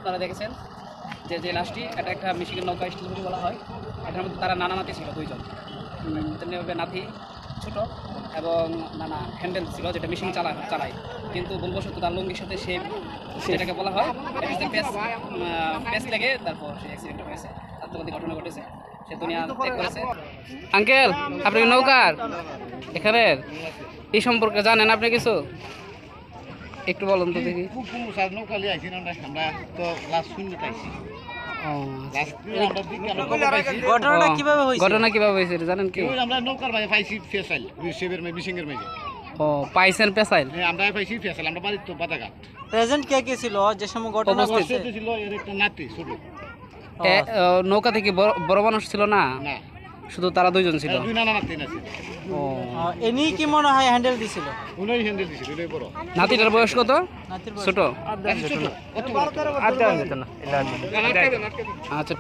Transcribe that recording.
আপনারা দেখেছেন যে লাশটি এটা একটা মিশিগান নৌকা স্টিল বলে বলা হয়। এটার মধ্যে তারা নানা নাতি ছিল দুইজন, তেমনিভাবে নাতি ছোট এবং নানা হ্যান্ডেল ছিল যেটা মেশিন চালায়, কিন্তু ভুলবশত তার লুঙ্গির সাথে সেটাকে বলা হয় পেস লেগে তারপর সেই অ্যাক্সিডেন্টটা হয়েছে, আত্মঘাতী ঘটনা ঘটেছে, সে দুনিয়া ত্যাগ করেছে। আঙ্কেল, আপনি নৌকার এখানের এই সম্পর্কে জানেন আপনি কিছু? একটু বলুন তো দেখি। ঘটনা কিভাবে হয়েছে জানেন কি? আমরা নৌকার ভাই পাইছি ফেসাইল বিশিংয়ের মেজে। ও, পাইছেন পেশাইল? আমরা পাইছি ফেসাইল, আমরা বাড়ির তো বাদাঘাট। প্রেজেন্ট কে কে ছিল যে সময় ঘটনা ঘটছে? ছিল এর একটা নাতি ছোট। নৌকা থেকে বড় মানুষ ছিল না? না, শুধু তারা দুইজন ছিল। দুই নানা নাতি আছে। ও, এনি কি মনে হয় হ্যান্ডেল দিছিল? উনি হ্যান্ডেল দিছিল, এটাই বড়। নাতিটার বয়স কত? নাতির বয়স ছোট? ছোট কত বড়? আচ্ছা।